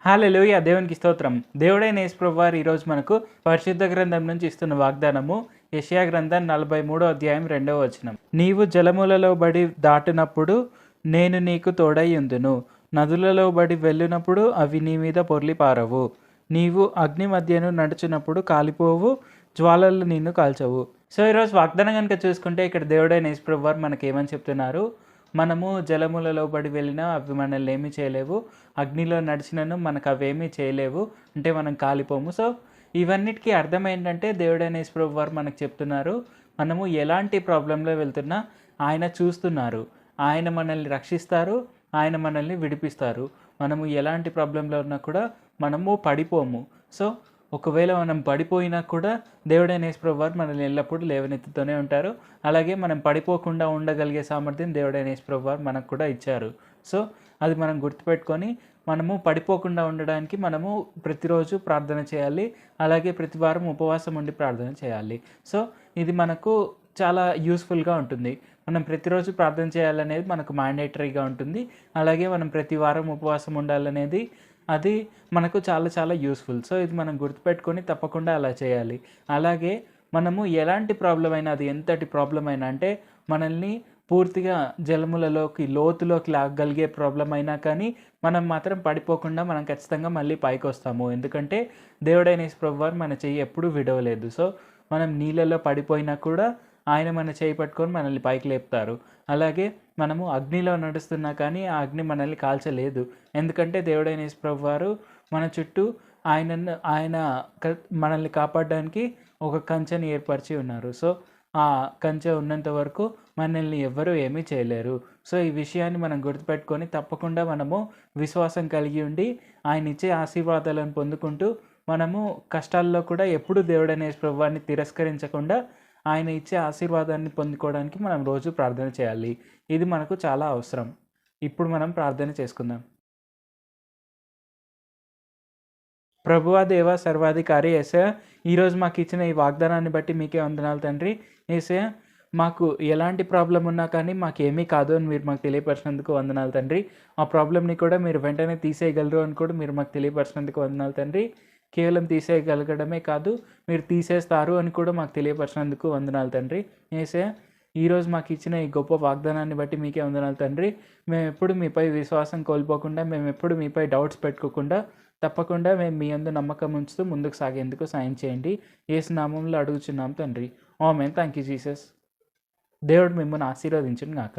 హల్లెలూయా! దేవునికి స్తోత్రం. దేవుడైన యేసు ప్రభువారు ఈరోజు మనకు పరిశుద్ధ గ్రంథం నుంచి ఇస్తున్న వాగ్దానము యెషయా గ్రంథం 43వ అధ్యాయం 2వ వచనం. నీవు జలములలో బడి దాటినప్పుడు నేను నీకు తోడై ఉందును. నదులలో బడి వెళ్ళినప్పుడు అవి నీ మీద పొర్లి పారవు. నీవు అగ్ని మధ్యను నడుచునప్పుడు కాలిపోవు, జ్వాలలు నిన్ను కాల్చవు. సో ఈరోజు వాగ్దానం కనుక చూసుకుంటే ఇక్కడ దేవుడైన యేసు ప్రభువారు మనకేమని చెప్తున్నారు? మనము జలములలో బడి వెళ్ళినా అవి మనల్ని ఏమీ చేయలేవు, అగ్నిలో నడిచినను మనకు అవేమీ చేయలేవు, అంటే మనం కాలిపోము. సో ఇవన్నిటికీ అర్థం ఏంటంటే దేవుడైన యేసు ప్రభువారు మనకు చెప్తున్నారు, మనము ఎలాంటి ప్రాబ్లంలో వెళ్తున్నా ఆయన చూస్తున్నారు, ఆయన మనల్ని రక్షిస్తారు, ఆయన మనల్ని విడిపిస్తారు. మనము ఎలాంటి ప్రాబ్లంలో ఉన్నా కూడా మనము పడిపోము. సో ఒకవేళ మనం పడిపోయినా కూడా దేవుడైన యేసు ప్రభువారు మనల్ని ఎల్లప్పుడూ లేవనెత్తుతూనే ఉంటారు. అలాగే మనం పడిపోకుండా ఉండగలిగే సామర్థ్యం దేవుడైన యేసు ప్రభువారు మనకు కూడా ఇచ్చారు. సో అది మనం గుర్తుపెట్టుకొని మనము పడిపోకుండా ఉండడానికి మనము ప్రతిరోజు ప్రార్థన చేయాలి. అలాగే ప్రతి వారం ఉపవాసం ఉండి ప్రార్థన చేయాలి. సో ఇది మనకు చాలా యూస్ఫుల్గా ఉంటుంది. మనం ప్రతిరోజు ప్రార్థన చేయాలనేది మనకు మ్యాండేటరీగా ఉంటుంది. అలాగే మనం ప్రతి వారం ఉపవాసం ఉండాలనేది అది మనకు చాలా చాలా యూస్ఫుల్. సో ఇది మనం గుర్తుపెట్టుకొని తప్పకుండా అలా చేయాలి. అలాగే మనము ఎలాంటి ప్రాబ్లం అయినా, అది ఎంతటి ప్రాబ్లం అయినా, అంటే మనల్ని పూర్తిగా జలములలోకి లోతులోకి లాగగలిగే ప్రాబ్లం అయినా కానీ మనం మాత్రం పడిపోకుండా మనం ఖచ్చితంగా మళ్ళీ పైకి వస్తాము. ఎందుకంటే దేవుడైన యేసు ప్రభువారు మన చెయ్యి ఎప్పుడూ విడవలేదు. సో మనం నీళ్ళలో పడిపోయినా కూడా ఆయన మన చేయి పట్టుకొని మనల్ని పైకి లేపుతారు. అలాగే మనము అగ్నిలో నడుస్తున్నా కానీ ఆ అగ్ని మనల్ని కాల్చలేదు. ఎందుకంటే దేవుడైన యేసు ప్రభువారు మన చుట్టూ ఆయన మనల్ని కాపాడడానికి ఒక కంచెని ఏర్పరిచి ఉన్నారు. సో ఆ కంచె ఉన్నంత వరకు మనల్ని ఎవ్వరూ ఏమీ చేయలేరు. సో ఈ విషయాన్ని మనం గుర్తుపెట్టుకొని తప్పకుండా మనము విశ్వాసం కలిగి ఉండి ఆయన ఇచ్చే ఆశీర్వాదాలను పొందుకుంటూ మనము కష్టాల్లో కూడా ఎప్పుడు దేవుడైన యేసు ప్రభువారిని తిరస్కరించకుండా ఆయన ఇచ్చే ఆశీర్వాదాన్ని పొందుకోవడానికి మనం రోజు ప్రార్థన చేయాలి. ఇది మనకు చాలా అవసరం. ఇప్పుడు మనం ప్రార్థన చేసుకుందాం. ప్రభువా, దేవ, సర్వాధికారి యేసయ్య, ఈరోజు మాకు ఇచ్చిన ఈ వాగ్దానాన్ని బట్టి మీకే వందనాలు తండ్రి. యేసయ్య, మాకు ఎలాంటి ప్రాబ్లం ఉన్నా కానీ మాకేమీ కాదు అని మీరు మాకు తెలియపరిచినందుకు వందనాలు తండ్రి. ఆ ప్రాబ్లమ్ని కూడా మీరు వెంటనే తీసేయగలరు అని కూడా మీరు మాకు తెలియపరిచినందుకు వందనాలు తండ్రి. కేవలం తీసేయగలగడమే కాదు, మీరు తీసేస్తారు అని కూడా మాకు తెలియపరిచినందుకు వందనాలు తండ్రి. యేసయ్య, ఈరోజు మాకు ఇచ్చిన ఈ గొప్ప వాగ్దానాన్ని బట్టి మీకే వందనాలు తండ్రి. మేము ఎప్పుడు మీపై విశ్వాసం కోల్పోకుండా, మేము ఎప్పుడు మీపై డౌట్స్ పెట్టుకోకుండా తప్పకుండా మేము మీ యందు నమ్మకం ఉంచుతూ ముందుకు సాగేందుకు సాయం చేయండి. యేసు నామములో అడుగుచున్నాం తండ్రి. ఆమేన్. Thank you Jesus. దేవుడు మిమ్మల్ని ఆశీర్వదించును గాక.